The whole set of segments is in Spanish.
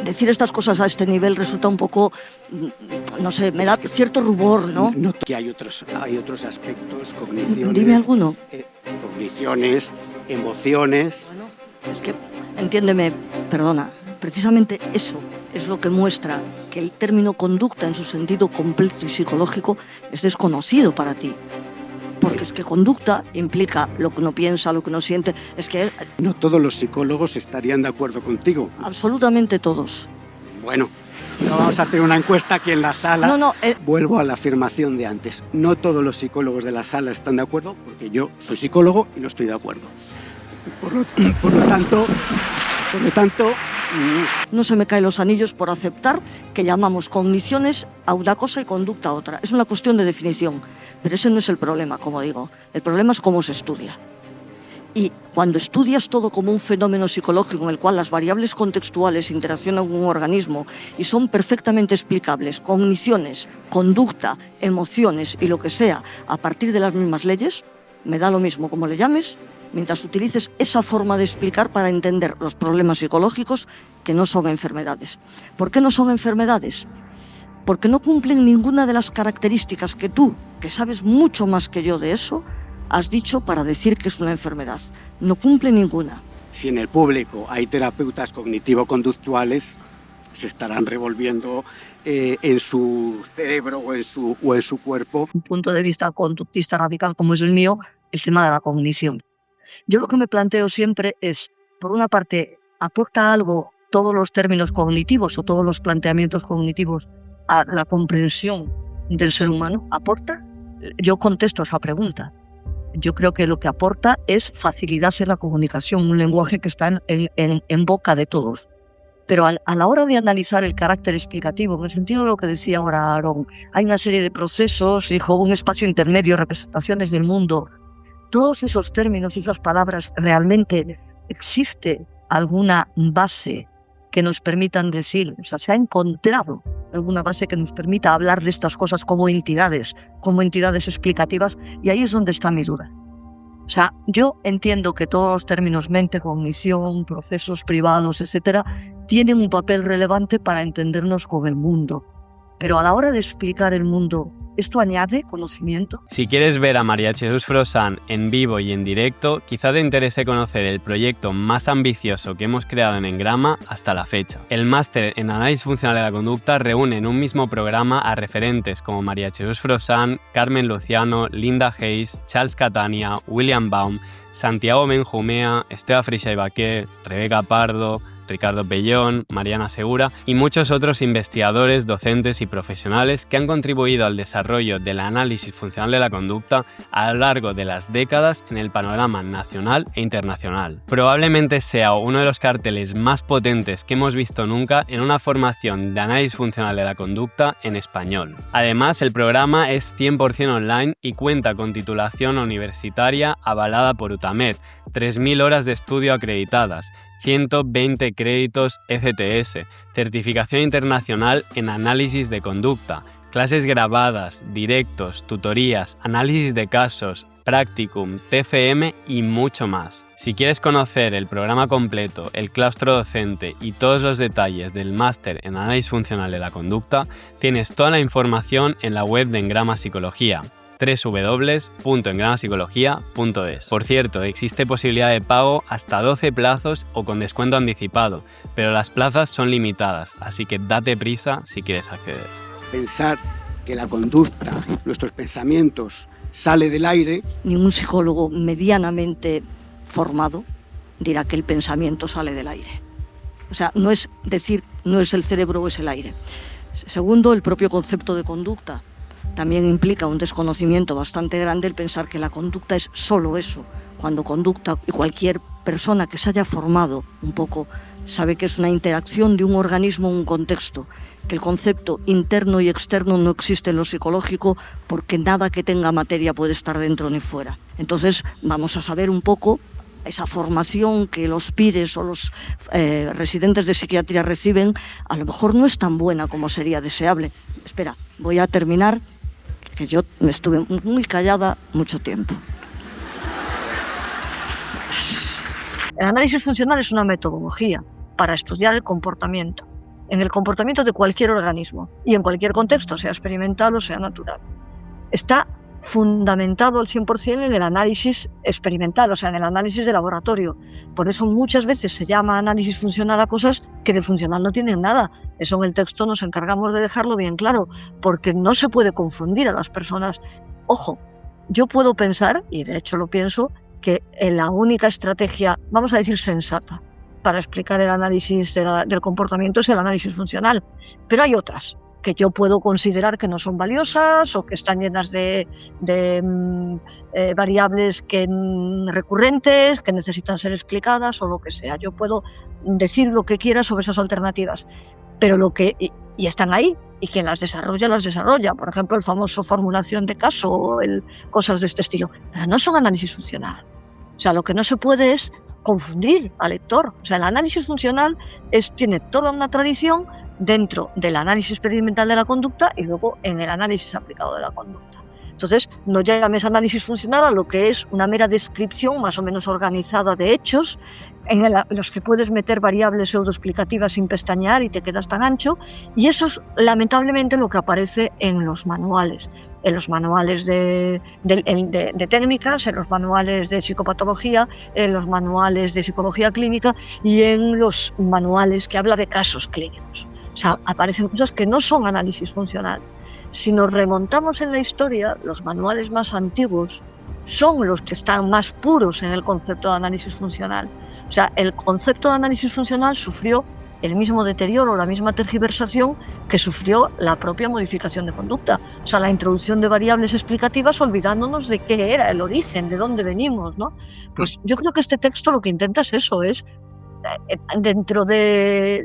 decir estas cosas a este nivel resulta un poco, no sé, me da cierto rubor, ¿no? No, que hay otros aspectos, cogniciones. Dime alguno. Cogniciones, emociones. Bueno, es que, entiéndeme, perdona, precisamente eso es lo que muestra que el término conducta en su sentido completo y psicológico es desconocido para ti. Porque es que conducta implica lo que uno piensa, lo que uno siente. Es que no todos los psicólogos estarían de acuerdo contigo. Absolutamente todos. Bueno, no vamos a hacer una encuesta aquí en la sala. No, Vuelvo a la afirmación de antes. No todos los psicólogos de la sala están de acuerdo, porque yo soy psicólogo y no estoy de acuerdo. Por lo tanto, no se me caen los anillos por aceptar que llamamos cogniciones a una cosa y conducta a otra. Es una cuestión de definición, pero ese no es el problema, como digo. El problema es cómo se estudia. Y cuando estudias todo como un fenómeno psicológico en el cual las variables contextuales interaccionan con un organismo y son perfectamente explicables, cogniciones, conducta, emociones y lo que sea, a partir de las mismas leyes, me da lo mismo como le llames, mientras utilices esa forma de explicar para entender los problemas psicológicos que no son enfermedades. ¿Por qué no son enfermedades? Porque no cumplen ninguna de las características que tú, que sabes mucho más que yo de eso, has dicho para decir que es una enfermedad. No cumple ninguna. Si en el público hay terapeutas cognitivo-conductuales, se estarán revolviendo en su cerebro o en su cuerpo. Un punto de vista conductista radical como es el mío, el tema de la cognición. Yo lo que me planteo siempre es, por una parte, ¿aporta algo todos los términos cognitivos o todos los planteamientos cognitivos a la comprensión del ser humano? ¿Aporta? Yo contesto esa pregunta. Yo creo que lo que aporta es facilidad en la comunicación, un lenguaje que está en boca de todos. Pero a la hora de analizar el carácter explicativo, en el sentido de lo que decía ahora Aarón, hay una serie de procesos, dijo, un espacio intermedio, representaciones del mundo. Todos esos términos y esas palabras, ¿realmente existe alguna base que nos permitan decir? O sea, ¿se ha encontrado alguna base que nos permita hablar de estas cosas como entidades explicativas? Y ahí es donde está mi duda. O sea, yo entiendo que todos los términos mente, cognición, procesos privados, etcétera, tienen un papel relevante para entendernos con el mundo. Pero a la hora de explicar el mundo, ¿esto añade conocimiento? Si quieres ver a María Jesús Frossán en vivo y en directo, quizá te interese conocer el proyecto más ambicioso que hemos creado en Engrama hasta la fecha. El máster en análisis funcional de la conducta reúne en un mismo programa a referentes como María Jesús Frossán, Carmen Luciano, Linda Hayes, Charles Catania, William Baum, Santiago Benjumea, Esteba Freixas-Baquer, Rebeca Pardo, Ricardo Pellón, Mariana Segura y muchos otros investigadores, docentes y profesionales que han contribuido al desarrollo del análisis funcional de la conducta a lo largo de las décadas en el panorama nacional e internacional. Probablemente sea uno de los carteles más potentes que hemos visto nunca en una formación de análisis funcional de la conducta en español. Además, el programa es 100% online y cuenta con titulación universitaria avalada por UTAMED, 3.000 horas de estudio acreditadas, 120 créditos ECTS, certificación internacional en análisis de conducta, clases grabadas, directos, tutorías, análisis de casos, practicum, TFM y mucho más. Si quieres conocer el programa completo, el claustro docente y todos los detalles del máster en análisis funcional de la conducta, tienes toda la información en la web de Engrama Psicología, www.engramapsicología.es. Por cierto, existe posibilidad de pago hasta 12 plazos o con descuento anticipado, pero las plazas son limitadas, así que date prisa si quieres acceder. Pensar que la conducta, nuestros pensamientos, sale del aire. Ningún psicólogo medianamente formado dirá que el pensamiento sale del aire. O sea, no es decir, no es el cerebro o es el aire. Segundo, el propio concepto de conducta también implica un desconocimiento bastante grande el pensar que la conducta es solo eso, cuando conducta, y cualquier persona que se haya formado un poco sabe que es una interacción de un organismo en un contexto, que el concepto interno y externo no existe en lo psicológico porque nada que tenga materia puede estar dentro ni fuera. Entonces vamos a saber un poco esa formación que los PIRES o los residentes de psiquiatría reciben, a lo mejor no es tan buena como sería deseable. Espera, voy a terminar, que yo me estuve muy callada mucho tiempo. El análisis funcional es una metodología para estudiar el comportamiento. en el comportamiento de cualquier organismo y en cualquier contexto, sea experimental o sea natural. Está fundamentado al 100% en el análisis experimental, o sea, en el análisis de laboratorio. Por eso muchas veces se llama análisis funcional a cosas que de funcional no tienen nada. Eso en el texto nos encargamos de dejarlo bien claro, porque no se puede confundir a las personas. Ojo, yo puedo pensar, y de hecho lo pienso, que la única estrategia, vamos a decir sensata, para explicar el análisis del comportamiento es el análisis funcional, pero hay otras que yo puedo considerar que no son valiosas o que están llenas de variables recurrentes, que necesitan ser explicadas o lo que sea. Yo puedo decir lo que quiera sobre esas alternativas, pero y están ahí, y quien las desarrolla. Por ejemplo, el famoso formulación de caso o cosas de este estilo, pero no son análisis funcional. O sea, lo que no se puede es confundir al lector. O sea, el análisis funcional tiene toda una tradición dentro del análisis experimental de la conducta y luego en el análisis aplicado de la conducta. Entonces, no llames análisis funcional a lo que es una mera descripción más o menos organizada de hechos en los que puedes meter variables pseudoexplicativas sin pestañear y te quedas tan ancho, y eso es lamentablemente lo que aparece en los manuales de técnicas, en los manuales de psicopatología, en los manuales de psicología clínica y en los manuales que habla de casos clínicos. O sea, aparecen cosas que no son análisis funcional. Si nos remontamos en la historia, los manuales más antiguos son los que están más puros en el concepto de análisis funcional. O sea, el concepto de análisis funcional sufrió el mismo deterioro, la misma tergiversación que sufrió la propia modificación de conducta. O sea, la introducción de variables explicativas olvidándonos de qué era el origen, de dónde venimos, ¿no? Pues yo creo que este texto lo que intenta es eso, es dentro de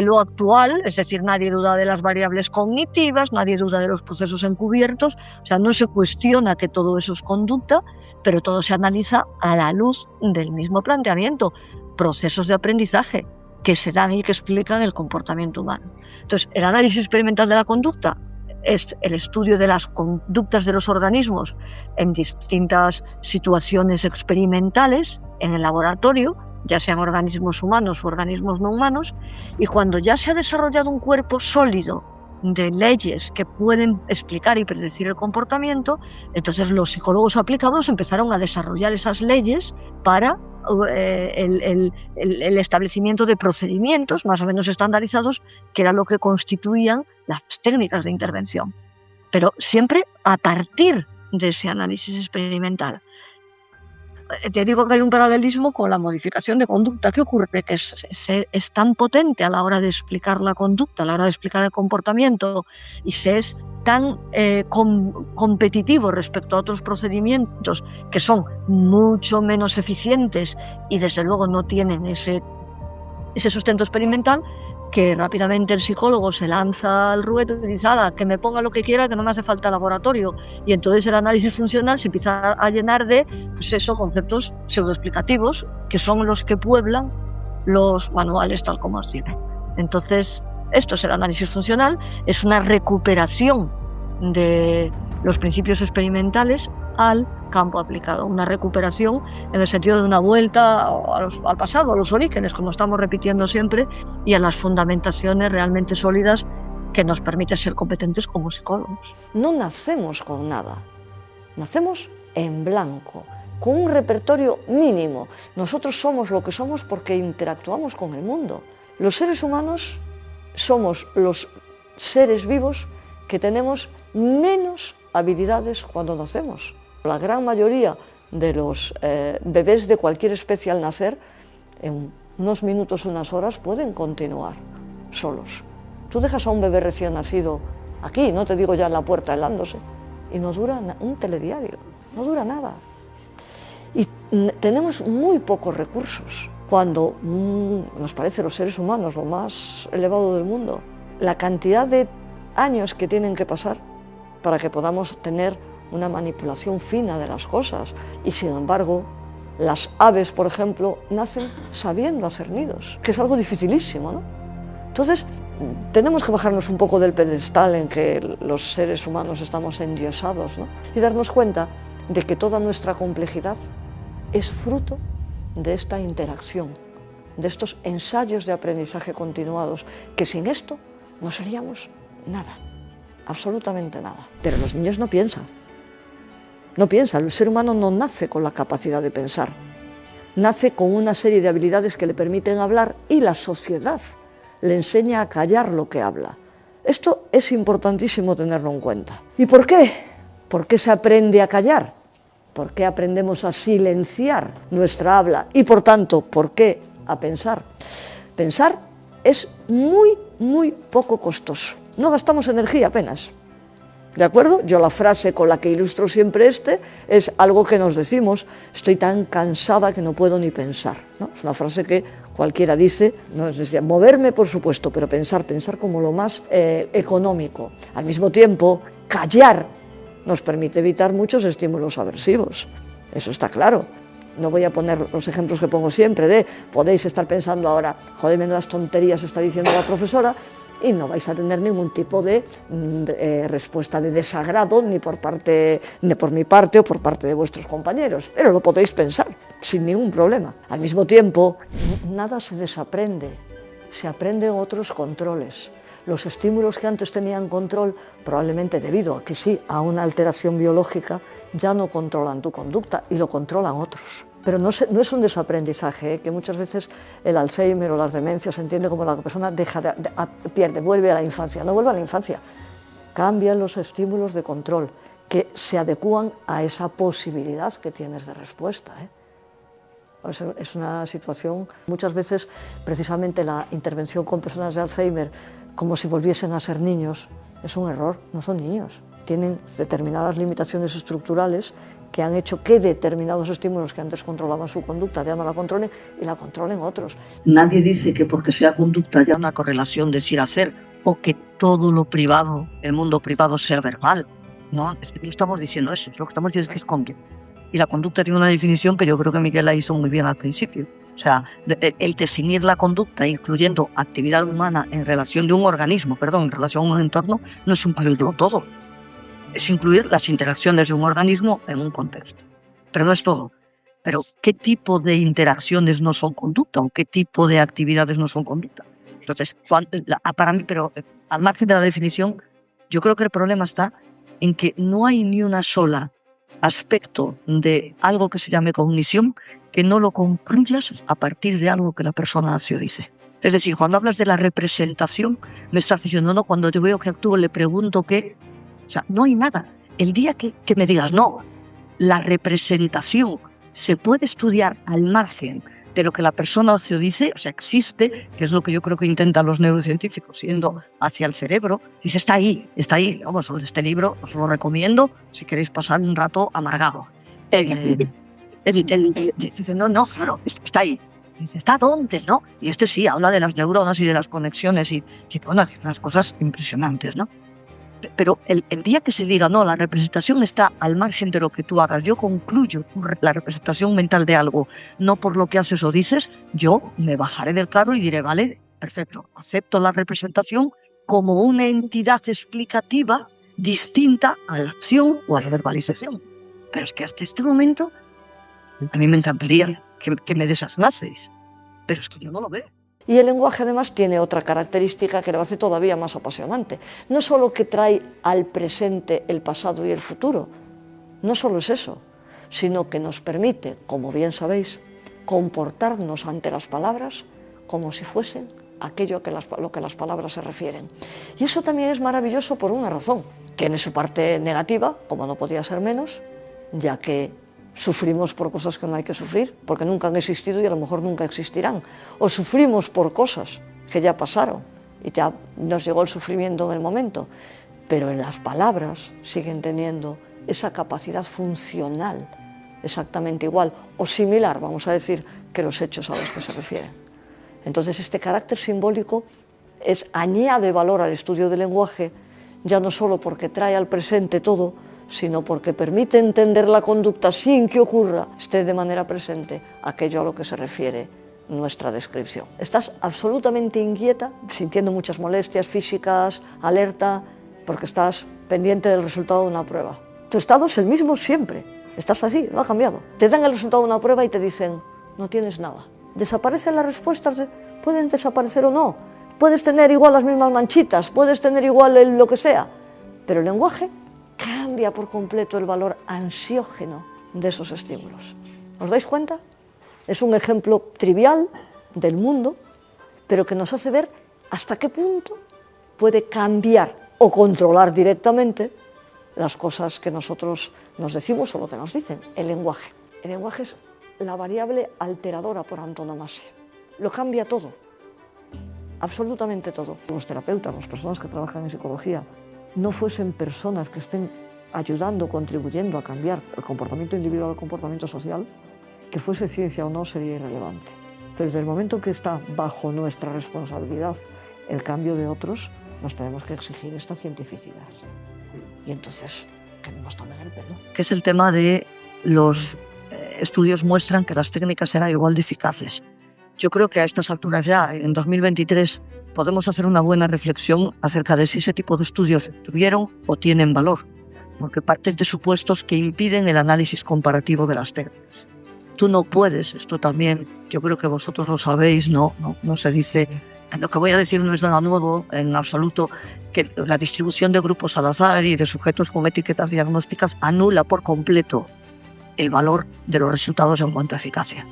lo actual, es decir, nadie duda de las variables cognitivas, nadie duda de los procesos encubiertos, o sea, no se cuestiona que todo eso es conducta, pero todo se analiza a la luz del mismo planteamiento, procesos de aprendizaje que se dan y que explican el comportamiento humano. Entonces, el análisis experimental de la conducta es el estudio de las conductas de los organismos en distintas situaciones experimentales en el laboratorio, ya sean organismos humanos o organismos no humanos, y cuando ya se ha desarrollado un cuerpo sólido de leyes que pueden explicar y predecir el comportamiento, entonces los psicólogos aplicados empezaron a desarrollar esas leyes para el establecimiento de procedimientos más o menos estandarizados, que era lo que constituían las técnicas de intervención, pero siempre a partir de ese análisis experimental. Te digo que hay un paralelismo con la modificación de conducta. ¿Qué ocurre? Que es tan potente a la hora de explicar la conducta, a la hora de explicar el comportamiento, y se es tan competitivo respecto a otros procedimientos que son mucho menos eficientes y desde luego no tienen ese sustento experimental, que rápidamente el psicólogo se lanza al ruedo y dice: "Ala, que me ponga lo que quiera, que no me hace falta laboratorio". Y entonces el análisis funcional se empieza a llenar de conceptos pseudoexplicativos, que son los que pueblan los manuales tal como os digo. Entonces, esto es el análisis funcional, es una recuperación de los principios experimentales al campo aplicado, una recuperación en el sentido de una vuelta al pasado, a los orígenes, como estamos repitiendo siempre, y a las fundamentaciones realmente sólidas que nos permiten ser competentes como psicólogos. No nacemos con nada, nacemos en blanco, con un repertorio mínimo. Nosotros somos lo que somos porque interactuamos con el mundo. Los seres humanos somos los seres vivos que tenemos menos habilidades cuando nacemos. La gran mayoría de los bebés de cualquier especie al nacer, en unos minutos, unas horas, pueden continuar solos. Tú dejas a un bebé recién nacido aquí, no te digo ya en la puerta helándose, y no dura un telediario, no dura nada. Y tenemos muy pocos recursos. Cuando nos parece los seres humanos lo más elevado del mundo, la cantidad de años que tienen que pasar para que podamos tener una manipulación fina de las cosas, y sin embargo las aves, por ejemplo, nacen sabiendo hacer nidos, que es algo dificilísimo, ¿no? Entonces tenemos que bajarnos un poco del pedestal en que los seres humanos estamos endiosados, ¿no? Y darnos cuenta de que toda nuestra complejidad es fruto de esta interacción de estos ensayos de aprendizaje continuados, que sin esto no seríamos nada, absolutamente nada. Pero los niños no piensan. No piensa, el ser humano no nace con la capacidad de pensar, nace con una serie de habilidades que le permiten hablar y la sociedad le enseña a callar lo que habla. Esto es importantísimo tenerlo en cuenta. ¿Y por qué? ¿Por qué se aprende a callar? ¿Por qué aprendemos a silenciar nuestra habla? Y por tanto, ¿por qué a pensar? Pensar es muy, muy poco costoso. No gastamos energía apenas. ¿De acuerdo? Yo la frase con la que ilustro siempre es algo que nos decimos: estoy tan cansada que no puedo ni pensar, ¿no? Es una frase que cualquiera dice, no es decir, moverme por supuesto, pero pensar como lo más económico. Al mismo tiempo, callar nos permite evitar muchos estímulos aversivos, eso está claro. No voy a poner los ejemplos que pongo siempre de, podéis estar pensando ahora, joder, menudas tonterías está diciendo la profesora, y no vais a tener ningún tipo de respuesta de desagrado ni por mi parte o por parte de vuestros compañeros, pero lo podéis pensar sin ningún problema. Al mismo tiempo, nada se desaprende, se aprenden otros controles. Los estímulos que antes tenían control, probablemente debido a que sí, a una alteración biológica, ya no controlan tu conducta y lo controlan otros. Pero no es un desaprendizaje, que muchas veces el Alzheimer o las demencias se entiende como la persona pierde, vuelve a la infancia. No vuelve a la infancia, cambian los estímulos de control que se adecúan a esa posibilidad que tienes de respuesta. Es una situación, muchas veces precisamente la intervención con personas de Alzheimer como si volviesen a ser niños, es un error, no son niños. Tienen determinadas limitaciones estructurales que han hecho que determinados estímulos que antes controlaban su conducta ya no la controlen y la controlen otros. Nadie dice que porque sea conducta haya una correlación de decir hacer o que todo lo privado, el mundo privado sea verbal. No estamos diciendo eso, lo que estamos diciendo es que es conducta. Y la conducta tiene una definición que yo creo que Miguel la hizo muy bien al principio. O sea, el definir la conducta incluyendo actividad humana en relación de un organismo, en relación a un entorno, no es incluirlo todo. Es incluir las interacciones de un organismo en un contexto. Pero no es todo. Pero ¿qué tipo de interacciones no son conducta o qué tipo de actividades no son conducta? Entonces, para mí, pero al margen de la definición, yo creo que el problema está en que no hay ni una sola aspecto de algo que se llame cognición que no lo concluyas a partir de algo que la persona hace o dice. Es decir, cuando hablas de la representación, me estás diciendo, no, cuando yo veo que actúo le pregunto qué. O sea, no hay nada. El día que me digas, no, la representación se puede estudiar al margen de lo que la persona hace o dice, o sea, existe, que es lo que yo creo que intentan los neurocientíficos, yendo hacia el cerebro, dice, está ahí. Vamos, sobre este libro os lo recomiendo si queréis pasar un rato amargado. Dice, no, claro, está ahí. Dice, ¿está dónde? ¿No? Y esto sí, habla de las neuronas y de las conexiones y bueno, unas cosas impresionantes, ¿no? Pero el día que se diga, no, la representación está al margen de lo que tú hagas, yo concluyo la representación mental de algo, no por lo que haces o dices, yo me bajaré del carro y diré, vale, perfecto, acepto la representación como una entidad explicativa distinta a la acción o a la verbalización. Pero es que hasta este momento, a mí me encantaría que me desaslaseis, pero es que yo no lo veo. Y el lenguaje además tiene otra característica que lo hace todavía más apasionante. No solo que trae al presente el pasado y el futuro, no solo es eso, sino que nos permite, como bien sabéis, comportarnos ante las palabras como si fuesen aquello a lo que las palabras se refieren. Y eso también es maravilloso por una razón. Tiene su parte negativa, como no podía ser menos, ya que sufrimos por cosas que no hay que sufrir, porque nunca han existido y a lo mejor nunca existirán. O sufrimos por cosas que ya pasaron y ya nos llegó el sufrimiento en el momento. Pero en las palabras siguen teniendo esa capacidad funcional exactamente igual o similar, vamos a decir, que los hechos a los que se refieren. Entonces este carácter simbólico añade valor al estudio del lenguaje, ya no solo porque trae al presente todo, sino porque permite entender la conducta sin que ocurra, esté de manera presente aquello a lo que se refiere nuestra descripción. Estás absolutamente inquieta, sintiendo muchas molestias físicas, alerta, porque estás pendiente del resultado de una prueba. Tu estado es el mismo siempre, estás así, no ha cambiado. Te dan el resultado de una prueba y te dicen, no tienes nada. ¿Desaparecen las respuestas? Pueden desaparecer o no. Puedes tener igual las mismas manchitas, puedes tener igual lo que sea, pero el lenguaje cambia por completo el valor ansiógeno de esos estímulos. ¿Os dais cuenta? Es un ejemplo trivial del mundo, pero que nos hace ver hasta qué punto puede cambiar o controlar directamente las cosas que nosotros nos decimos o lo que nos dicen, el lenguaje. El lenguaje es la variable alteradora por antonomasia. Lo cambia todo, absolutamente todo. Los terapeutas, las personas que trabajan en psicología, no fuesen personas que estén ayudando, contribuyendo a cambiar el comportamiento individual, el comportamiento social, que fuese ciencia o no sería irrelevante. Pero desde el momento que está bajo nuestra responsabilidad el cambio de otros, nos tenemos que exigir esta cientificidad. Y entonces, que no nos tomen el pelo. Que es el tema de los estudios muestran que las técnicas eran igual de eficaces. Yo creo que a estas alturas ya, en 2023, podemos hacer una buena reflexión acerca de si ese tipo de estudios tuvieron o tienen valor, porque parten de supuestos que impiden el análisis comparativo de las técnicas. Tú no puedes, esto también, yo creo que vosotros lo sabéis, no se dice, lo que voy a decir no es nada nuevo en absoluto, que la distribución de grupos al azar y de sujetos con etiquetas diagnósticas anula por completo el valor de los resultados en cuanto a eficacia.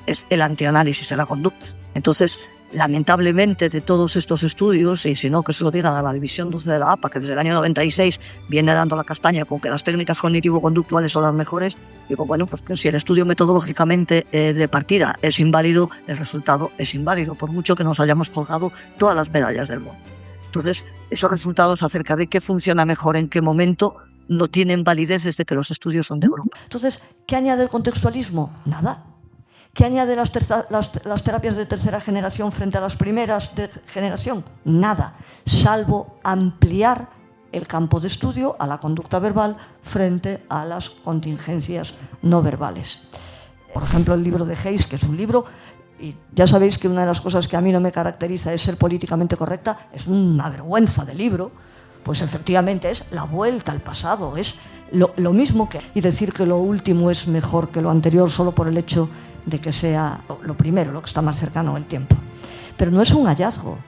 Es el antianálisis de la conducta. Entonces, lamentablemente, de todos estos estudios, y si no, que se lo digan a la División 12 de la APA, que desde el año 96 viene dando la castaña con que las técnicas cognitivo-conductuales son las mejores, digo, bueno, pues que si el estudio metodológicamente de partida es inválido, el resultado es inválido, por mucho que nos hayamos colgado todas las medallas del mundo. Entonces, esos resultados acerca de qué funciona mejor, en qué momento, no tienen validez desde que los estudios son de grupo. Entonces, ¿qué añade el contextualismo? Nada. ¿Qué añade las terapias de tercera generación frente a las primeras de generación? Nada, salvo ampliar el campo de estudio a la conducta verbal frente a las contingencias no verbales. Por ejemplo, el libro de Hayes, que es un libro, y ya sabéis que una de las cosas que a mí no me caracteriza es ser políticamente correcta, es una vergüenza de libro, pues efectivamente es la vuelta al pasado, es lo mismo que... Y decir que lo último es mejor que lo anterior solo por el hecho de que sea lo primero, lo que está más cercano al tiempo. Pero no es un hallazgo.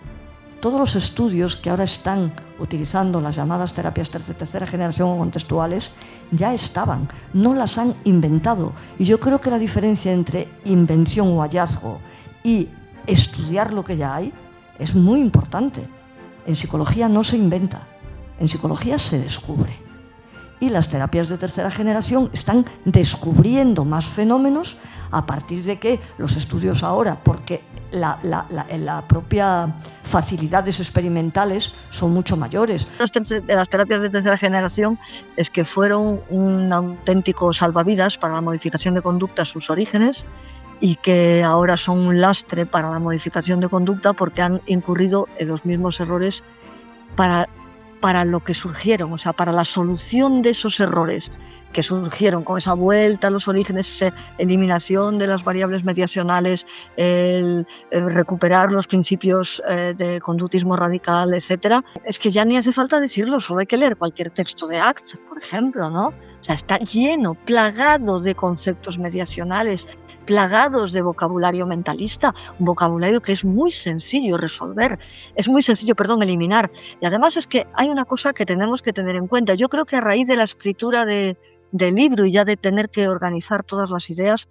Todos los estudios que ahora están utilizando las llamadas terapias de tercera generación o contextuales ya estaban, no las han inventado. Y yo creo que la diferencia entre invención o hallazgo y estudiar lo que ya hay es muy importante. En psicología no se inventa, en psicología se descubre. Y las terapias de tercera generación están descubriendo más fenómenos a partir de que los estudios ahora, porque la propia facilidades experimentales son mucho mayores. Las terapias de tercera generación es que fueron un auténtico salvavidas para la modificación de conducta, sus orígenes, y que ahora son un lastre para la modificación de conducta porque han incurrido en los mismos errores para lo que surgieron, o sea, para la solución de esos errores que surgieron con esa vuelta a los orígenes, esa eliminación de las variables mediacionales, el recuperar los principios de conductismo radical, etc. Es que ya ni hace falta decirlo, solo hay que leer cualquier texto de Act, por ejemplo, ¿no? O sea, está lleno, plagado de conceptos mediacionales, plagados de vocabulario mentalista, un vocabulario que es muy sencillo eliminar. Y además es que hay una cosa que tenemos que tener en cuenta. Yo creo que a raíz de la escritura del libro y ya de tener que organizar todas las ideas,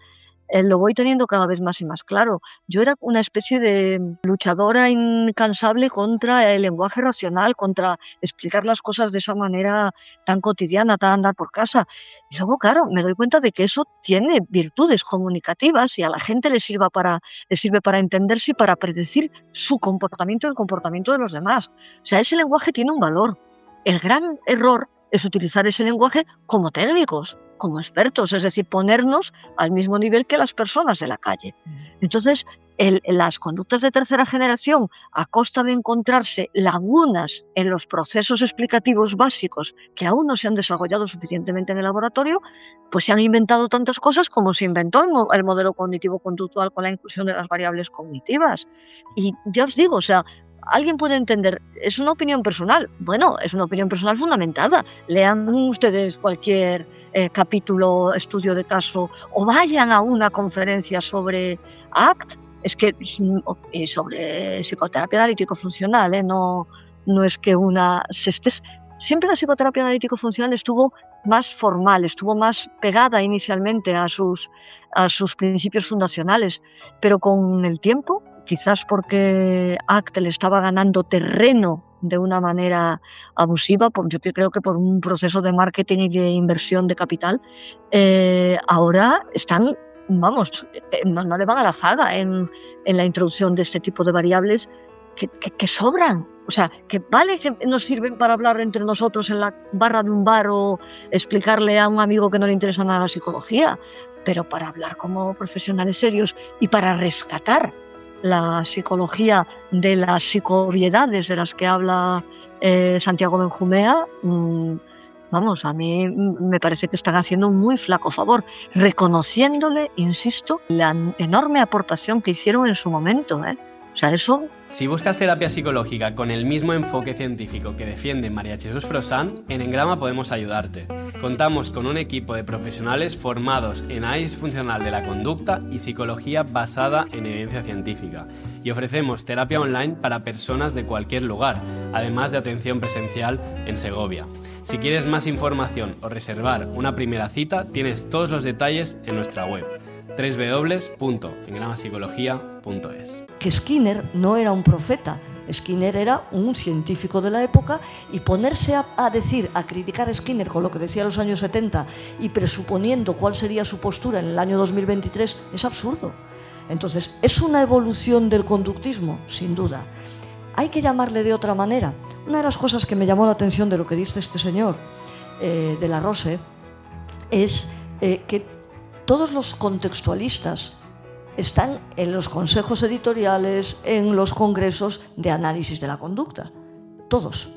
lo voy teniendo cada vez más y más claro. Yo era una especie de luchadora incansable contra el lenguaje racional, contra explicar las cosas de esa manera tan cotidiana, tan andar por casa. Y luego, claro, me doy cuenta de que eso tiene virtudes comunicativas y a la gente le sirve para entenderse y para predecir su comportamiento y el comportamiento de los demás. O sea, ese lenguaje tiene un valor. El gran error es utilizar ese lenguaje como técnicos, como expertos, es decir, ponernos al mismo nivel que las personas de la calle. Entonces, las conductas de tercera generación, a costa de encontrarse lagunas en los procesos explicativos básicos que aún no se han desarrollado suficientemente en el laboratorio, pues se han inventado tantas cosas como se inventó el modelo cognitivo-conductual con la inclusión de las variables cognitivas. Y ya os digo, o sea, alguien puede entender, es una opinión personal. Bueno, es una opinión personal fundamentada. Lean ustedes cualquier capítulo, estudio de caso, o vayan a una conferencia sobre ACT, es que sobre psicoterapia analítico-funcional, no es que siempre la psicoterapia analítico-funcional estuvo más formal, estuvo más pegada inicialmente a sus principios fundacionales, pero con el tiempo, quizás porque ACT le estaba ganando terreno de una manera abusiva, yo creo que por un proceso de marketing y de inversión de capital, ahora están, no le van a la zaga en la introducción de este tipo de variables que sobran. O sea, que vale que nos sirven para hablar entre nosotros en la barra de un bar o explicarle a un amigo que no le interesa nada la psicología, pero para hablar como profesionales serios y para rescatar la psicología de las psicoviedades de las que habla Santiago Benjumea, a mí me parece que están haciendo un muy flaco favor, reconociéndole, insisto, la enorme aportación que hicieron en su momento, O sea, eso... Si buscas terapia psicológica con el mismo enfoque científico que defiende María Jesús Frossán, en Engrama podemos ayudarte. Contamos con un equipo de profesionales formados en análisis funcional de la conducta y psicología basada en evidencia científica. Y ofrecemos terapia online para personas de cualquier lugar, además de atención presencial en Segovia. Si quieres más información o reservar una primera cita, tienes todos los detalles en nuestra web www.engramapsicología.es. Que Skinner no era un profeta, Skinner era un científico de la época, y ponerse a criticar a Skinner con lo que decía en los años 70 y presuponiendo cuál sería su postura en el año 2023 es absurdo. Entonces, ¿es una evolución del conductismo? Sin duda. Hay que llamarle de otra manera. Una de las cosas que me llamó la atención de lo que dice este señor de la Rose es que todos los contextualistas están en los consejos editoriales, en los congresos de análisis de la conducta. Todos.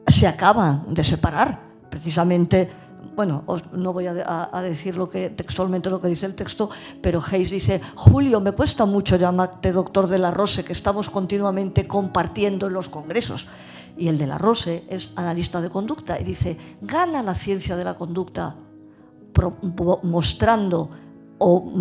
Se acaban de separar. Precisamente, no voy a decir textualmente lo que dice el texto, pero Hayes dice: Julio, me cuesta mucho llamarte doctor de la Rose, que estamos continuamente compartiendo en los congresos. Y el de la Rose es analista de conducta y dice: gana la ciencia de la conducta mostrando o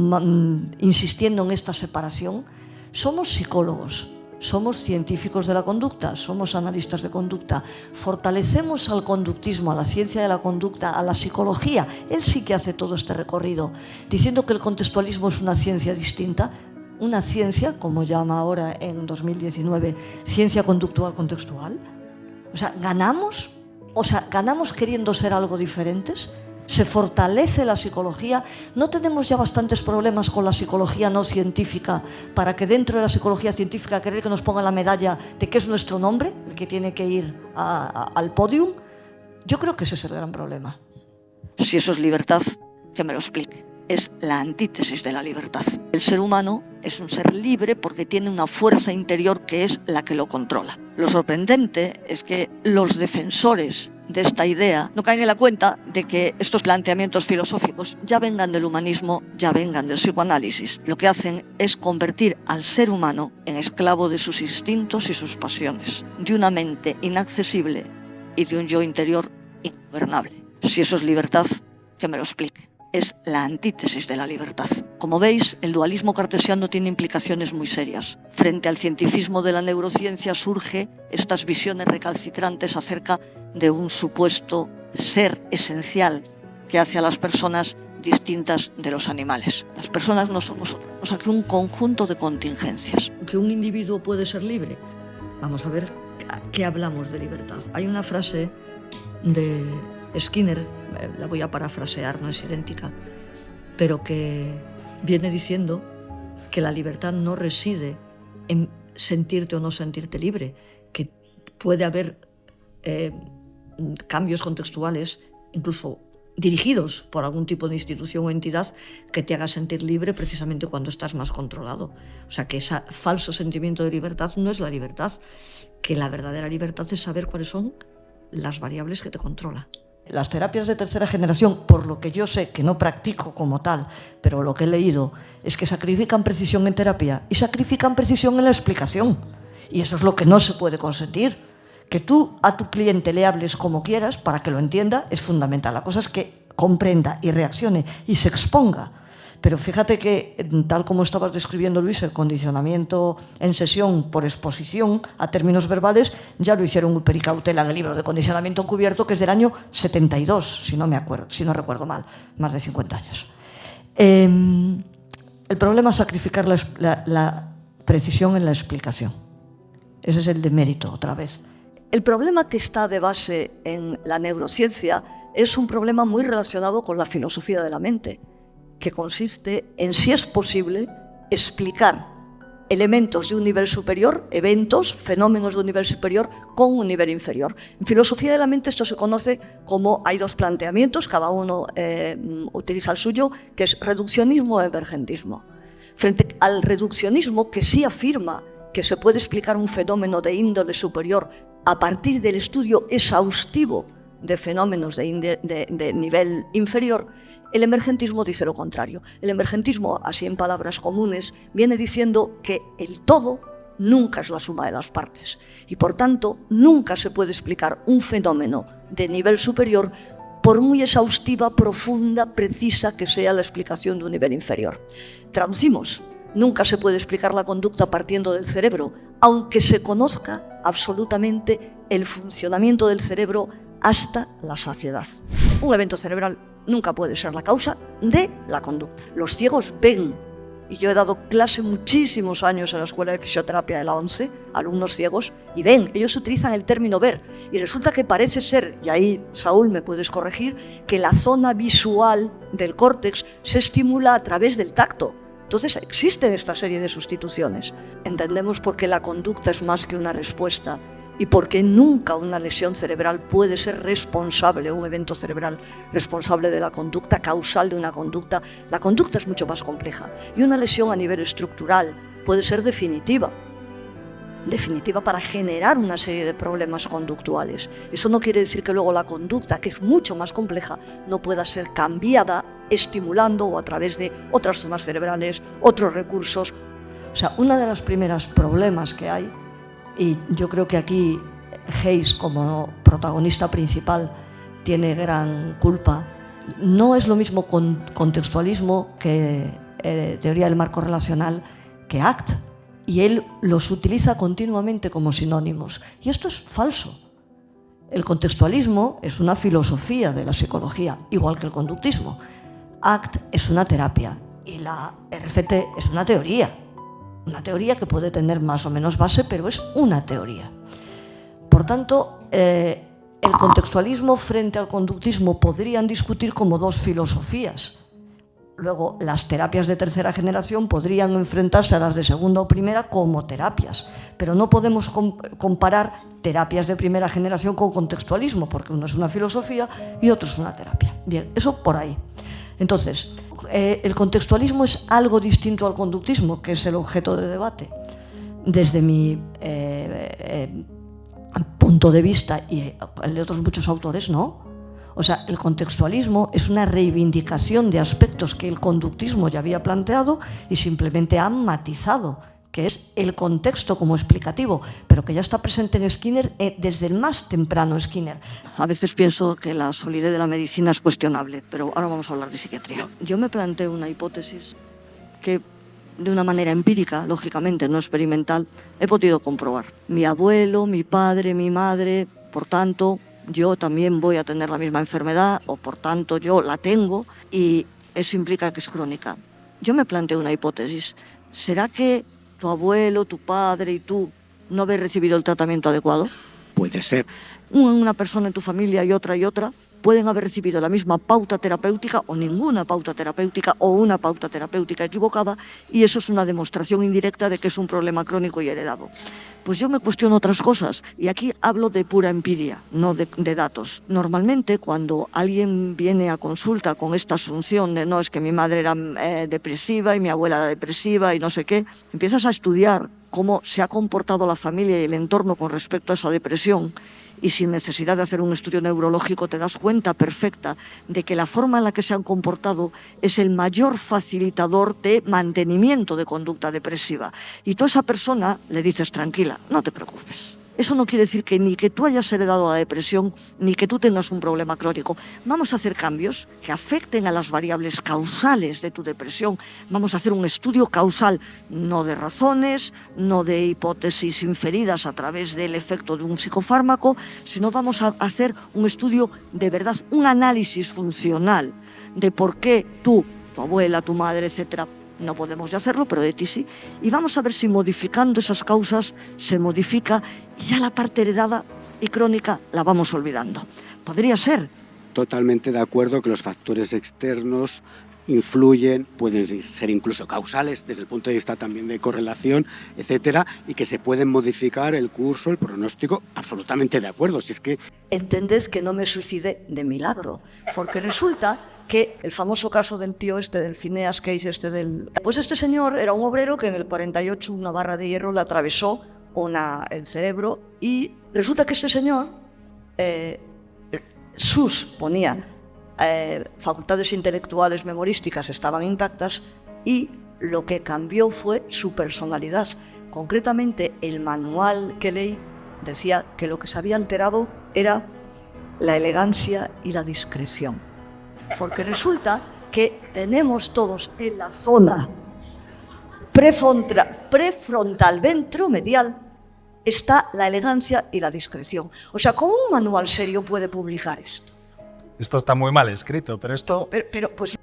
insistiendo en esta separación. Somos psicólogos, somos científicos de la conducta, somos analistas de conducta, fortalecemos al conductismo, a la ciencia de la conducta, a la psicología. Él sí que hace todo este recorrido, diciendo que el contextualismo es una ciencia distinta, una ciencia, como llama ahora en 2019, ciencia conductual contextual. Ganamos queriendo ser algo diferentes. Se fortalece la psicología. ¿No tenemos ya bastantes problemas con la psicología no científica para que dentro de la psicología científica querer que nos pongan la medalla de que es nuestro nombre el que tiene que ir al podium? Yo creo que ese es el gran problema. Si eso es libertad, que me lo explique. Es la antítesis de la libertad. El ser humano es un ser libre porque tiene una fuerza interior que es la que lo controla. Lo sorprendente es que los defensores de esta idea no caen en la cuenta de que estos planteamientos filosóficos ya vengan del humanismo, ya vengan del psicoanálisis. Lo que hacen es convertir al ser humano en esclavo de sus instintos y sus pasiones, de una mente inaccesible y de un yo interior ingobernable. Si eso es libertad, que me lo explique. Es la antítesis de la libertad. Como veis, el dualismo cartesiano tiene implicaciones muy serias. Frente al cientificismo de la neurociencia surgen estas visiones recalcitrantes acerca de un supuesto ser esencial que hace a las personas distintas de los animales. Las personas no somos otra cosa que un conjunto de contingencias. ¿Que un individuo puede ser libre? Vamos a ver a qué hablamos de libertad. Hay una frase de Skinner, la voy a parafrasear, no es idéntica, pero que viene diciendo que la libertad no reside en sentirte o no sentirte libre, que puede haber cambios contextuales, incluso dirigidos por algún tipo de institución o entidad, que te haga sentir libre precisamente cuando estás más controlado. O sea, que ese falso sentimiento de libertad no es la libertad, que la verdadera libertad es saber cuáles son las variables que te controlan. Las terapias de tercera generación, por lo que yo sé, que no practico como tal, pero lo que he leído, es que sacrifican precisión en terapia y sacrifican precisión en la explicación. Y eso es lo que no se puede consentir. Que tú a tu cliente le hables como quieras para que lo entienda es fundamental. La cosa es que comprenda y reaccione y se exponga. Pero fíjate que, tal como estabas describiendo, Luis, el condicionamiento en sesión por exposición a términos verbales ya lo hicieron Upper y Cautela en el libro de condicionamiento encubierto, que es del año 72, si no recuerdo mal, más de 50 años. El problema es sacrificar la precisión en la explicación. Ese es el demérito, otra vez. El problema que está de base en la neurociencia es un problema muy relacionado con la filosofía de la mente, que consiste en si es posible explicar elementos de un nivel superior, eventos, fenómenos de un nivel superior con un nivel inferior. En filosofía de la mente esto se conoce como, hay dos planteamientos, cada uno utiliza el suyo, que es reduccionismo o emergentismo. Frente al reduccionismo, que sí afirma que se puede explicar un fenómeno de índole superior a partir del estudio exhaustivo de fenómenos de nivel inferior, el emergentismo dice lo contrario. El emergentismo, así en palabras comunes, viene diciendo que el todo nunca es la suma de las partes y, por tanto, nunca se puede explicar un fenómeno de nivel superior por muy exhaustiva, profunda, precisa que sea la explicación de un nivel inferior. Traducimos, nunca se puede explicar la conducta partiendo del cerebro, aunque se conozca absolutamente el funcionamiento del cerebro hasta la saciedad. Un evento cerebral nunca puede ser la causa de la conducta. Los ciegos ven, y yo he dado clase muchísimos años en la Escuela de Fisioterapia de la ONCE, alumnos ciegos, y ven, ellos utilizan el término ver, y resulta que parece ser, y ahí Saúl me puedes corregir, que la zona visual del córtex se estimula a través del tacto. Entonces existen esta serie de sustituciones. Entendemos por qué la conducta es más que una respuesta y por qué nunca una lesión cerebral puede ser responsable, un evento cerebral responsable de la conducta, causal de una conducta. La conducta es mucho más compleja y una lesión a nivel estructural puede ser definitiva para generar una serie de problemas conductuales. Eso no quiere decir que luego la conducta, que es mucho más compleja, no pueda ser cambiada estimulando o a través de otras zonas cerebrales, otros recursos. O sea, uno de los primeros problemas que hay, y yo creo que aquí Hayes, como protagonista principal, tiene gran culpa, no es lo mismo contextualismo que teoría del marco relacional que ACT, y él los utiliza continuamente como sinónimos. Y esto es falso. El contextualismo es una filosofía de la psicología, igual que el conductismo. ACT es una terapia y la RFT es una teoría que puede tener más o menos base, pero es una teoría. Por tanto, el contextualismo frente al conductismo podrían discutir como dos filosofías. Luego, las terapias de tercera generación podrían enfrentarse a las de segunda o primera como terapias, pero no podemos comparar terapias de primera generación con contextualismo, porque uno es una filosofía y otro es una terapia. Bien, eso por ahí. Entonces, el contextualismo es algo distinto al conductismo, que es el objeto de debate. Desde mi punto de vista y el de otros muchos autores, no. O sea, el contextualismo es una reivindicación de aspectos que el conductismo ya había planteado y simplemente han matizado, que es el contexto como explicativo, pero que ya está presente en Skinner desde el más temprano Skinner. A veces pienso que la solidez de la medicina es cuestionable, pero ahora vamos a hablar de psiquiatría. Yo me planteo una hipótesis que, de una manera empírica, lógicamente, no experimental, he podido comprobar. Mi abuelo, mi padre, mi madre, por tanto, yo también voy a tener la misma enfermedad, o por tanto yo la tengo, y eso implica que es crónica. Yo me planteo una hipótesis. ¿Será que tu abuelo, tu padre y tú no habéis recibido el tratamiento adecuado? Puede ser. Una persona en tu familia y otra pueden haber recibido la misma pauta terapéutica o ninguna pauta terapéutica o una pauta terapéutica equivocada, y eso es una demostración indirecta de que es un problema crónico y heredado. Pues yo me cuestiono otras cosas, y aquí hablo de pura empiria, no de datos. Normalmente, cuando alguien viene a consulta con esta asunción de no, es que mi madre era depresiva y mi abuela era depresiva y no sé qué, empiezas a estudiar cómo se ha comportado la familia y el entorno con respecto a esa depresión, y sin necesidad de hacer un estudio neurológico te das cuenta perfecta de que la forma en la que se han comportado es el mayor facilitador de mantenimiento de conducta depresiva. Y tú a esa persona le dices, tranquila, no te preocupes, Eso no quiere decir que ni que tú hayas heredado la depresión ni que tú tengas un problema crónico. Vamos a hacer cambios que afecten a las variables causales de tu depresión. Vamos a hacer un estudio causal, no de razones, no de hipótesis inferidas a través del efecto de un psicofármaco, sino vamos a hacer un estudio de verdad, un análisis funcional de por qué tú, tu abuela, tu madre, etcétera, no podemos ya hacerlo, pero de ti sí. Y vamos a ver si modificando esas causas se modifica y ya la parte heredada y crónica la vamos olvidando. Podría ser. Totalmente de acuerdo que los factores externos influyen, pueden ser incluso causales desde el punto de vista también de correlación, etcétera, y que se pueden modificar el curso, el pronóstico, absolutamente de acuerdo. Si es que entendés que no me suicidé de milagro, porque resulta que el famoso caso del tío del Phineas Cage Pues este señor era un obrero que en el 48 una barra de hierro le atravesó el cerebro y resulta que este señor ponía facultades intelectuales memorísticas estaban intactas y lo que cambió fue su personalidad. Concretamente, el manual que leí decía que lo que se había alterado era la elegancia y la discreción. Porque resulta que tenemos todos en la zona prefrontal ventromedial está la elegancia y la discreción. O sea, ¿cómo un manual serio puede publicar esto? Esto está muy mal escrito, pero esto... Pero pues,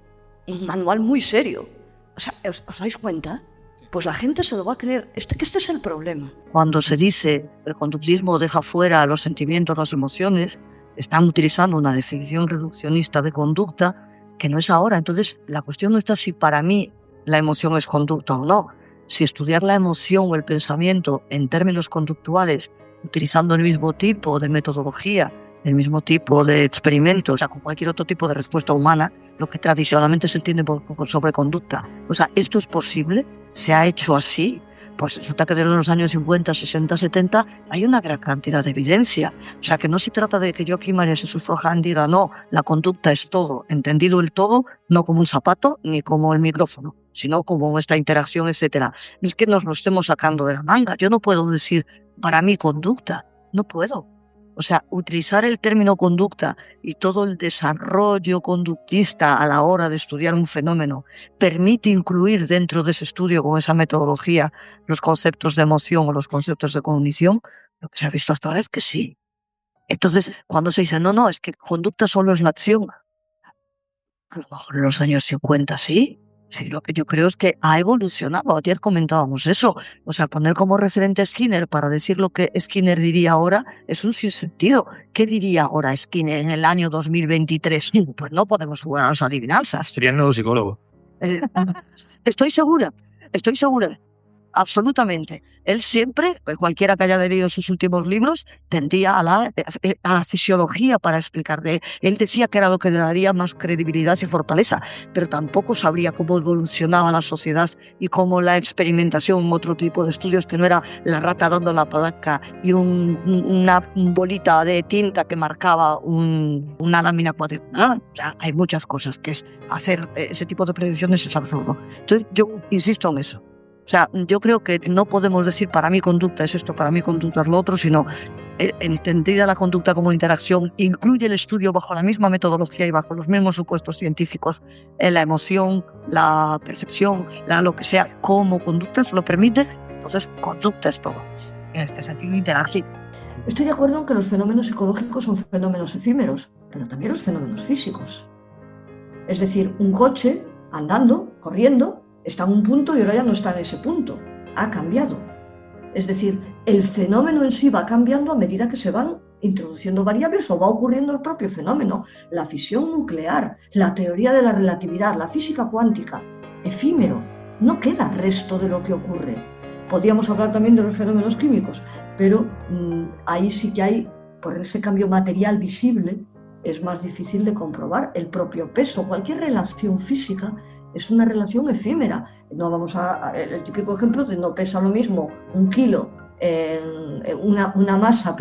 un manual muy serio. O sea, ¿os dais cuenta? Pues la gente se lo va a creer. Que este es el problema. Cuando se dice que el conductismo deja fuera los sentimientos, las emociones, están utilizando una definición reduccionista de conducta que no es ahora. Entonces, la cuestión no está si para mí la emoción es conducta o no. Si estudiar la emoción o el pensamiento en términos conductuales, utilizando el mismo tipo de metodología, el mismo tipo de experimentos, o sea, con cualquier otro tipo de respuesta humana, lo que tradicionalmente se entiende sobre conducta. O sea, ¿esto es posible? ¿Se ha hecho así? Pues resulta que desde los años 50, 60, 70 hay una gran cantidad de evidencia. O sea, que no se trata de que yo aquí, María Jesús Forján, diga, no, la conducta es todo, entendido el todo, no como un zapato ni como el micrófono, sino como esta interacción, etcétera. No es que nos lo estemos sacando de la manga. Yo no puedo decir, para mí, conducta. No puedo. O sea, utilizar el término conducta y todo el desarrollo conductista a la hora de estudiar un fenómeno permite incluir dentro de ese estudio con esa metodología los conceptos de emoción o los conceptos de cognición. Lo que se ha visto hasta ahora es que sí. Entonces, cuando se dice, no, es que conducta solo es la acción, a lo mejor en los años 50 sí. Sí, lo que yo creo es que ha evolucionado. Ayer comentábamos eso. O sea, poner como referente a Skinner para decir lo que Skinner diría ahora es un sinsentido. ¿Qué diría ahora Skinner en el año 2023? Pues no podemos jugar a las adivinanzas. Sería neuropsicólogo. Estoy segura. Absolutamente. Él siempre, cualquiera que haya leído sus últimos libros, tendía a la fisiología para explicar. Él decía que era lo que le daría más credibilidad y fortaleza, pero tampoco sabría cómo evolucionaba la sociedad y cómo la experimentación, otro tipo de estudios que no era la rata dando la palanca y una bolita de tinta que marcaba una lámina cuadriculada. O sea, hay muchas cosas que es hacer ese tipo de predicciones es absurdo. Entonces yo insisto en eso. O sea, yo creo que no podemos decir para mí conducta es esto, para mí conducta es lo otro, sino entendida la conducta como interacción, incluye el estudio bajo la misma metodología y bajo los mismos supuestos científicos, la emoción, la percepción, lo que sea, como conductas lo permite, entonces conducta es todo. En este sentido, interacción. Estoy de acuerdo en que los fenómenos psicológicos son fenómenos efímeros, pero también los fenómenos físicos. Es decir, un coche andando, corriendo, está en un punto y ahora ya no está en ese punto. Ha cambiado. Es decir, el fenómeno en sí va cambiando a medida que se van introduciendo variables o va ocurriendo el propio fenómeno. La fisión nuclear, la teoría de la relatividad, la física cuántica, efímero. No queda resto de lo que ocurre. Podríamos hablar también de los fenómenos químicos, pero ahí sí que hay, por ese cambio material visible, es más difícil de comprobar el propio peso. Cualquier relación física es una relación efímera. No vamos el típico ejemplo de no pesa lo mismo un kilo, una masa,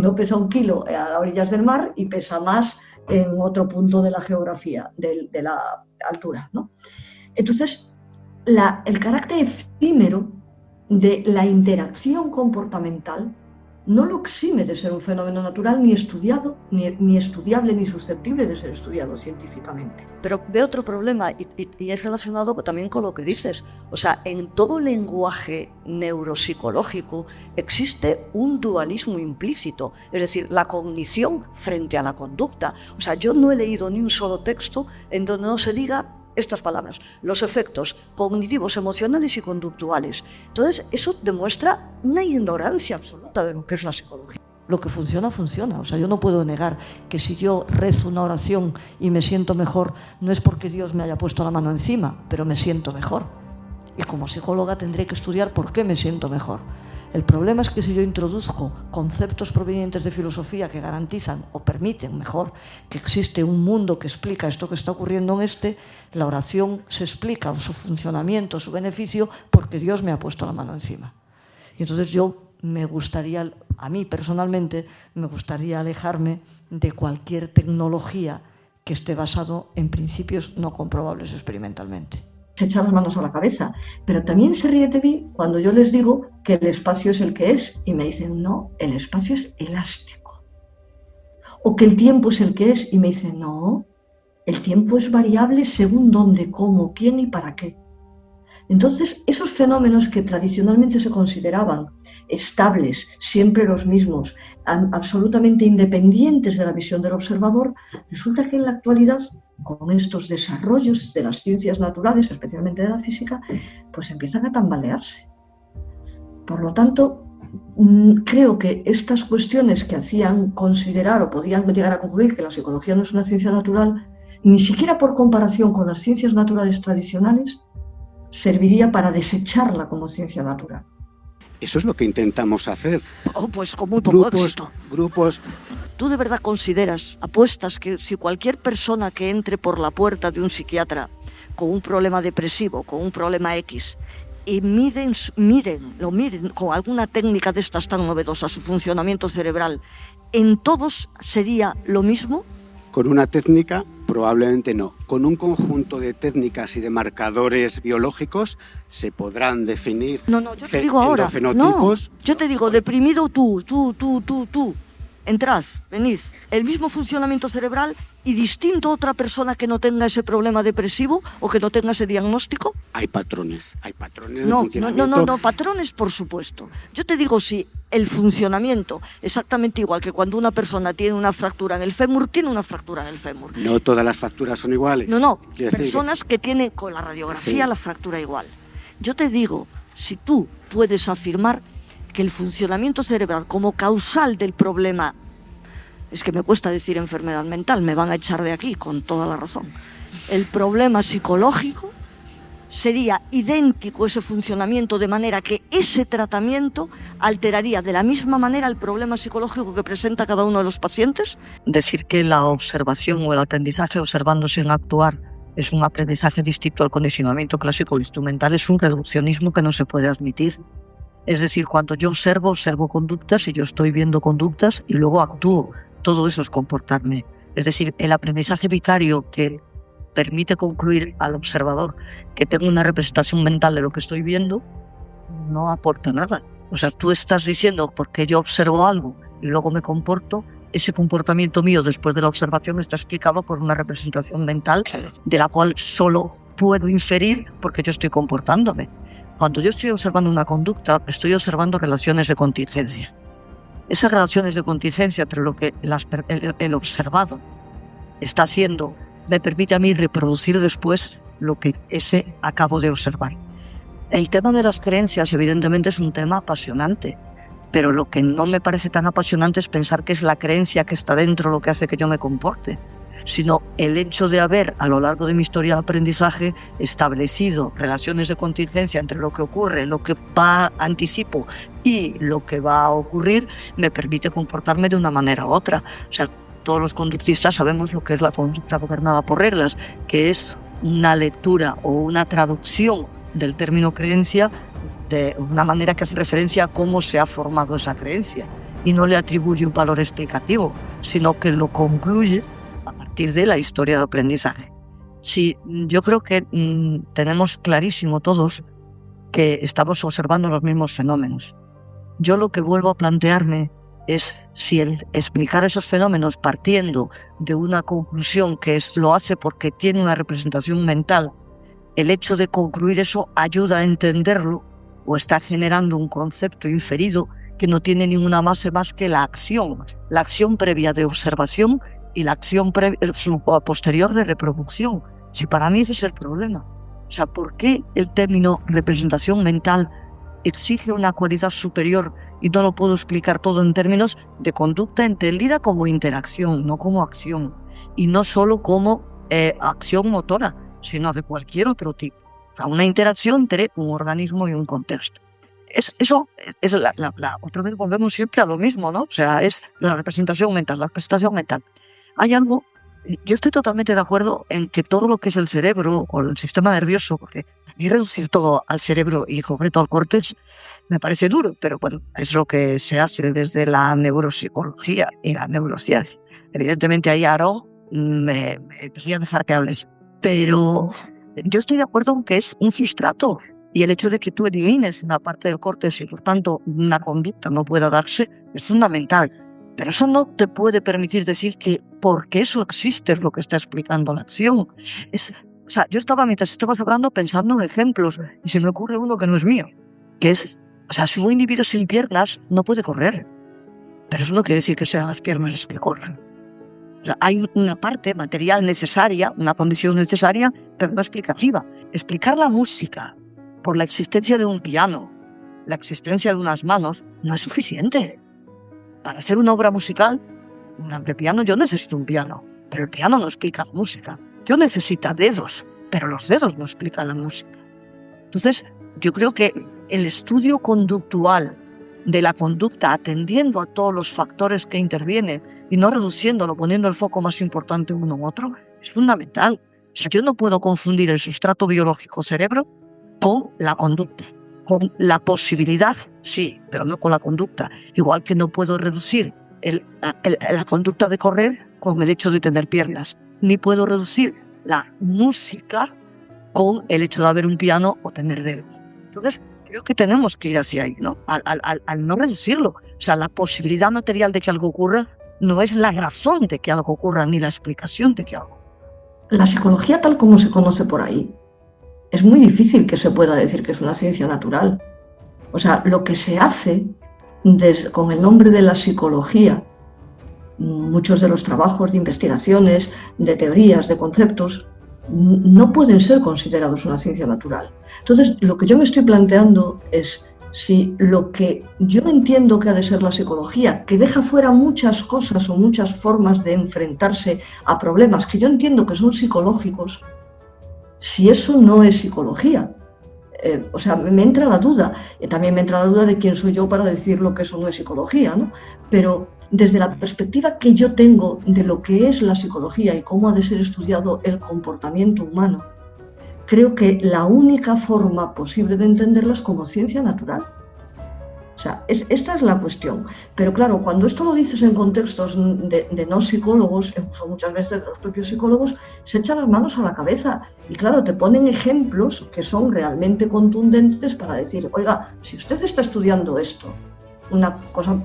no pesa un kilo a orillas del mar y pesa más en otro punto de la geografía, de la altura, ¿no? Entonces, el carácter efímero de la interacción comportamental no lo exime de ser un fenómeno natural ni estudiado, ni estudiable, ni susceptible de ser estudiado científicamente. Pero veo otro problema y es relacionado también con lo que dices. O sea, en todo lenguaje neuropsicológico existe un dualismo implícito, es decir, la cognición frente a la conducta. O sea, yo no he leído ni un solo texto en donde no se diga estas palabras, los efectos cognitivos, emocionales y conductuales. Entonces, eso demuestra una ignorancia absoluta de lo que es la psicología. Lo que funciona, funciona. O sea, yo no puedo negar que si yo rezo una oración y me siento mejor, no es porque Dios me haya puesto la mano encima, pero me siento mejor. Y como psicóloga tendré que estudiar por qué me siento mejor. El problema es que si yo introduzco conceptos provenientes de filosofía que garantizan o permiten, mejor, que existe un mundo que explica esto que está ocurriendo en la oración se explica su funcionamiento, su beneficio, porque Dios me ha puesto la mano encima. Y entonces me gustaría, a mí personalmente, me gustaría alejarme de cualquier tecnología que esté basado en principios no comprobables experimentalmente. Se echan las manos a la cabeza, pero también se ríe de mí cuando yo les digo que el espacio es el que es y me dicen, no, el espacio es elástico. O que el tiempo es el que es y me dicen, no, el tiempo es variable según dónde, cómo, quién y para qué. Entonces, esos fenómenos que tradicionalmente se consideraban estables, siempre los mismos, absolutamente independientes de la visión del observador, resulta que en la actualidad, con estos desarrollos de las ciencias naturales, especialmente de la física, pues empiezan a tambalearse. Por lo tanto, creo que estas cuestiones que hacían considerar o podían llegar a concluir que la psicología no es una ciencia natural, ni siquiera por comparación con las ciencias naturales tradicionales, serviría para desecharla como ciencia natural. Eso es lo que intentamos hacer. Pues con muy poco éxito. Grupos. ¿Tú de verdad consideras, apuestas, que si cualquier persona que entre por la puerta de un psiquiatra con un problema depresivo, con un problema X, y miden con alguna técnica de estas tan novedosas su funcionamiento cerebral, en todos sería lo mismo? Con una técnica, probablemente no. Con un conjunto de técnicas y de marcadores biológicos se podrán definir yo te digo ahora, endofenotipos. No, yo te digo, deprimido tú. Entrad, venid. El mismo funcionamiento cerebral y distinto a otra persona que no tenga ese problema depresivo o que no tenga ese diagnóstico. Hay patrones de funcionamiento. No, patrones por supuesto. Yo te digo, si el funcionamiento, exactamente igual que cuando una persona tiene una fractura en el fémur, tiene una fractura en el fémur. No todas las fracturas son iguales. No, personas que tienen con la radiografía la fractura igual. Yo te digo, si tú puedes afirmar que el funcionamiento cerebral como causal del problema, es que me cuesta decir enfermedad mental, me van a echar de aquí con toda la razón, el problema psicológico, sería idéntico ese funcionamiento, de manera que ese tratamiento alteraría de la misma manera el problema psicológico que presenta cada uno de los pacientes. Decir que la observación o el aprendizaje observando sin actuar es un aprendizaje distinto al condicionamiento clásico instrumental es un reduccionismo que no se puede admitir. Es decir, cuando yo observo conductas y yo estoy viendo conductas y luego actúo. Todo eso es comportarme. Es decir, el aprendizaje vicario que permite concluir al observador que tengo una representación mental de lo que estoy viendo, no aporta nada. O sea, tú estás diciendo porque yo observo algo y luego me comporto, ese comportamiento mío después de la observación está explicado por una representación mental de la cual solo puedo inferir porque yo estoy comportándome. Cuando yo estoy observando una conducta, estoy observando relaciones de contingencia. Esas relaciones de contingencia entre lo que el observado está haciendo me permite a mí reproducir después lo que ese acabo de observar. El tema de las creencias, evidentemente, es un tema apasionante, pero lo que no me parece tan apasionante es pensar que es la creencia que está dentro lo que hace que yo me comporte, sino el hecho de haber, a lo largo de mi historia de aprendizaje, establecido relaciones de contingencia entre lo que ocurre, lo que anticipo y lo que va a ocurrir, me permite comportarme de una manera u otra. O sea, todos los conductistas sabemos lo que es la conducta gobernada por reglas, que es una lectura o una traducción del término creencia de una manera que hace referencia a cómo se ha formado esa creencia y no le atribuye un valor explicativo, sino que lo concluye a partir de la historia de aprendizaje. Sí, yo creo que tenemos clarísimo todos que estamos observando los mismos fenómenos. Yo lo que vuelvo a plantearme es si el explicar esos fenómenos partiendo de una conclusión que lo hace porque tiene una representación mental, el hecho de concluir eso ayuda a entenderlo o está generando un concepto inferido que no tiene ninguna base más que la acción previa de observación y la acción posterior de reproducción. Si para mí ese es el problema. O sea, ¿por qué el término representación mental exige una cualidad superior y no lo puedo explicar todo en términos de conducta entendida como interacción, no como acción? Y no solo como acción motora, sino de cualquier otro tipo. O sea, una interacción entre un organismo y un contexto. Eso es otra vez volvemos siempre a lo mismo, ¿no? O sea, es la representación mental, Hay algo, yo estoy totalmente de acuerdo en que todo lo que es el cerebro o el sistema nervioso, porque a mí reducir todo al cerebro y en concreto al córtex me parece duro, pero bueno, es lo que se hace desde la neuropsicología y la neurociencia. Evidentemente ahí, Aarón, me quería dejar que hables, pero yo estoy de acuerdo en que es un sustrato. Y el hecho de que tú elimines una parte del córtex y por tanto una conducta no pueda darse es fundamental. Pero eso no te puede permitir decir que porque eso existe es lo que está explicando la acción. O sea, yo mientras estabas hablando pensando en ejemplos y se me ocurre uno que no es mío, que es, o sea, si un individuo sin piernas no puede correr, pero eso no quiere decir que sean las piernas las que corran. O sea, hay una parte material necesaria, una condición necesaria, pero no explicativa. Explicar la música por la existencia de un piano, la existencia de unas manos, no es suficiente. Para hacer una obra musical, de piano, yo necesito un piano, pero el piano no explica la música. Yo necesito dedos, pero los dedos no explican la música. Entonces, yo creo que el estudio conductual de la conducta, atendiendo a todos los factores que intervienen y no reduciéndolo, poniendo el foco más importante en uno u otro, es fundamental. O sea, yo no puedo confundir el sustrato biológico cerebro con la conducta, con la posibilidad, sí, pero no con la conducta. Igual que no puedo reducir la conducta de correr con el hecho de tener piernas, ni puedo reducir la música con el hecho de haber un piano o tener dedos. Entonces, creo que tenemos que ir hacia ahí, ¿no? Al no reducirlo. O sea, la posibilidad material de que algo ocurra no es la razón de que algo ocurra, ni la explicación de que algo ocurra. La psicología tal como se conoce por ahí, es muy difícil que se pueda decir que es una ciencia natural. O sea, lo que se hace con el nombre de la psicología, muchos de los trabajos de investigaciones, de teorías, de conceptos, no pueden ser considerados una ciencia natural. Entonces, lo que yo me estoy planteando es si lo que yo entiendo que ha de ser la psicología, que deja fuera muchas cosas o muchas formas de enfrentarse a problemas que yo entiendo que son psicológicos, si eso no es psicología. O sea, me entra la duda. También me entra la duda de quién soy yo para decir lo que eso no es psicología, ¿no? Pero desde la perspectiva que yo tengo de lo que es la psicología y cómo ha de ser estudiado el comportamiento humano, creo que la única forma posible de entenderla es como ciencia natural. O sea, esta es la cuestión. Pero claro, cuando esto lo dices en contextos de no psicólogos, incluso muchas veces de los propios psicólogos, se echan las manos a la cabeza. Y claro, te ponen ejemplos que son realmente contundentes para decir, oiga, si usted está estudiando esto, una cosa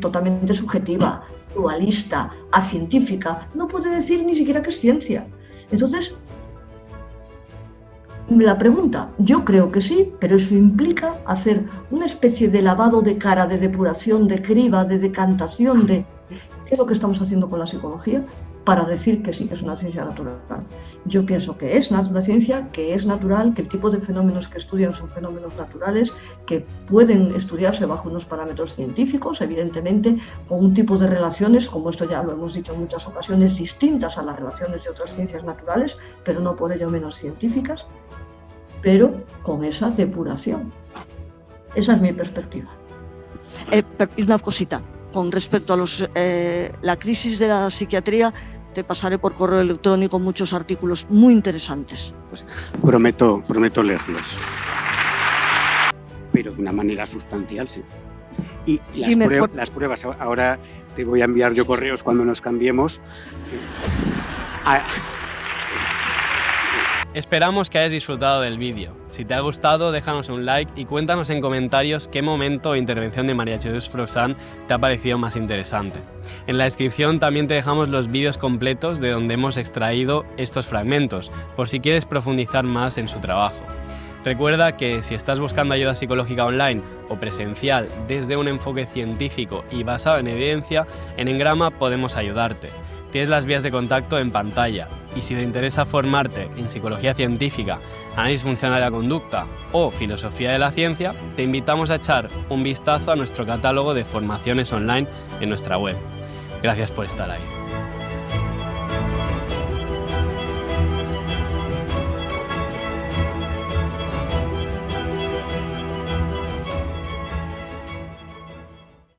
totalmente subjetiva, dualista, acientífica, no puede decir ni siquiera que es ciencia. Entonces, la pregunta, yo creo que sí, pero eso implica hacer una especie de lavado de cara, de depuración, de criba, de decantación, de qué es lo que estamos haciendo con la psicología para decir que sí que es una ciencia natural. Yo pienso que es una ciencia, que es natural, que el tipo de fenómenos que estudian son fenómenos naturales, que pueden estudiarse bajo unos parámetros científicos, evidentemente, con un tipo de relaciones, como esto ya lo hemos dicho en muchas ocasiones, distintas a las relaciones de otras ciencias naturales, pero no por ello menos científicas, pero con esa depuración. Esa es mi perspectiva. Una cosita, con respecto a la crisis de la psiquiatría, te pasaré por correo electrónico muchos artículos muy interesantes. Pues prometo leerlos. Pero de una manera sustancial, sí. Y las pruebas, ahora te voy a enviar yo correos cuando nos cambiemos. Esperamos que hayas disfrutado del vídeo. Si te ha gustado, déjanos un like y cuéntanos en comentarios qué momento o intervención de María Jesús Frossán te ha parecido más interesante. En la descripción también te dejamos los vídeos completos de donde hemos extraído estos fragmentos, por si quieres profundizar más en su trabajo. Recuerda que si estás buscando ayuda psicológica online o presencial desde un enfoque científico y basado en evidencia, en Engrama podemos ayudarte. Tienes las vías de contacto en pantalla y si te interesa formarte en psicología científica, análisis funcional de la conducta o filosofía de la ciencia, te invitamos a echar un vistazo a nuestro catálogo de formaciones online en nuestra web. Gracias por estar ahí.